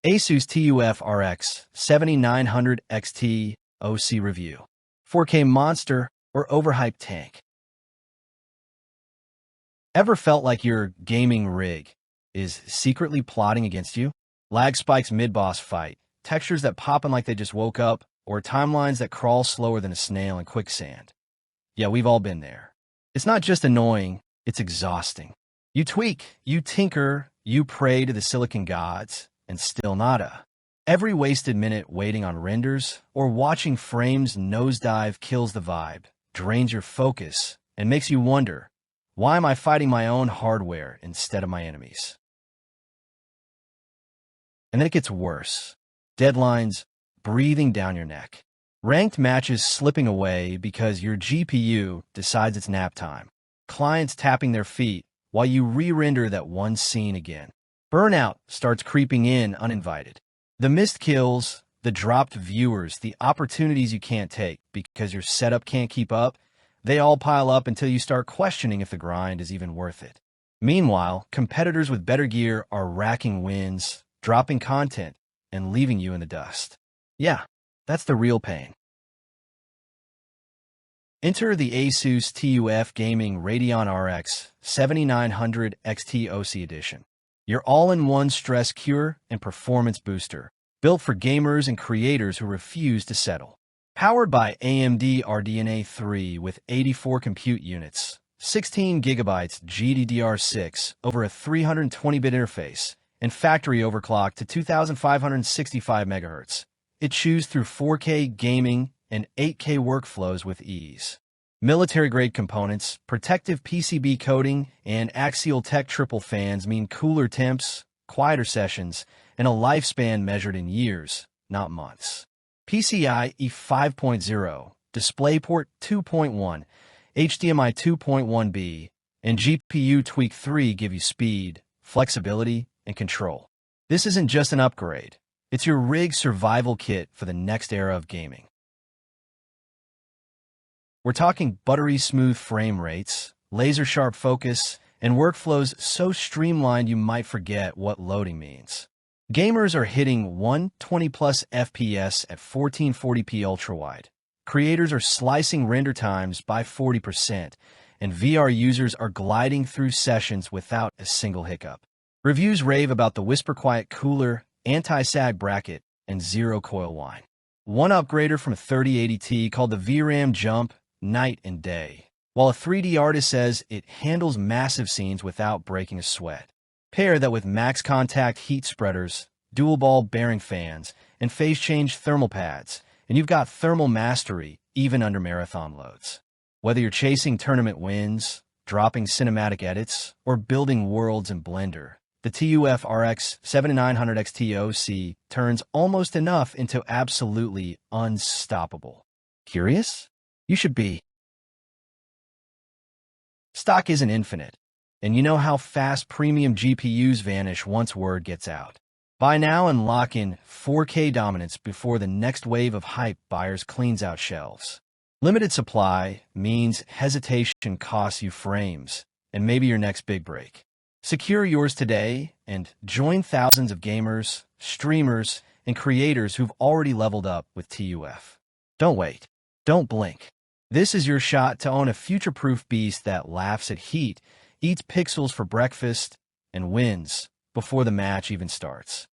ASUS TUF RX 7900 XT OC Review. 4K Monster or Overhyped Tank. Ever felt like your gaming rig is secretly plotting against you? Lag spikes mid-boss fight, textures that poppin' like they just woke up, or timelines that crawl slower than a snail in quicksand. Yeah, we've all been there. It's not just annoying, it's exhausting. You tweak, you tinker, you pray to the silicon gods, and still nada. Every wasted minute waiting on renders or watching frames nosedive kills the vibe, drains your focus, and makes you wonder, why am I fighting my own hardware instead of my enemies? And then it gets worse. Deadlines breathing down your neck. Ranked matches slipping away because your GPU decides it's nap time. Clients tapping their feet while you re-render that one scene again. Burnout starts creeping in uninvited. The missed kills, the dropped viewers, the opportunities you can't take because your setup can't keep up, they all pile up until you start questioning if the grind is even worth it. Meanwhile, competitors with better gear are racking wins, dropping content, and leaving you in the dust. Yeah, that's the real pain. Enter the ASUS TUF Gaming Radeon RX 7900 XT OC Edition. Your all-in-one stress cure and performance booster, built for gamers and creators who refuse to settle. Powered by AMD RDNA 3 with 84 compute units, 16 GB GDDR6 over a 320-bit interface, and factory overclocked to 2565 MHz. It chews through 4K gaming and 8K workflows with ease. Military-grade components, protective PCB coating, and axial-tech triple fans mean cooler temps, quieter sessions, and a lifespan measured in years, not months. PCIe 5.0, DisplayPort 2.1, HDMI 2.1b, and GPU Tweak 3 give you speed, flexibility, and control. This isn't just an upgrade. It's your rig survival kit for the next era of gaming. We're talking buttery smooth frame rates, laser-sharp focus, and workflows so streamlined you might forget what loading means. Gamers are hitting 120+ FPS at 1440p ultra-wide. Creators are slicing render times by 40%, and VR users are gliding through sessions without a single hiccup. Reviews rave about the whisper-quiet cooler, anti-sag bracket, and zero-coil whine. One upgrader from 3080Ti called the VRAM Jump night and day, while a 3D artist says it handles massive scenes without breaking a sweat. Pair that with max contact heat spreaders, dual ball bearing fans, and phase change thermal pads, and you've got thermal mastery even under marathon loads. Whether you're chasing tournament wins, dropping cinematic edits, or building worlds in Blender, the TUF RX 7900 XT OC turns almost enough into absolutely unstoppable. Curious? You should be. Stock isn't infinite, and you know how fast premium GPUs vanish once word gets out. Buy now and lock in 4K dominance before the next wave of hype buyers cleans out shelves. Limited supply means hesitation costs you frames, and maybe your next big break. Secure yours today and join thousands of gamers, streamers, and creators who've already leveled up with TUF. Don't wait. Don't blink. This is your shot to own a future-proof beast that laughs at heat, eats pixels for breakfast, and wins before the match even starts.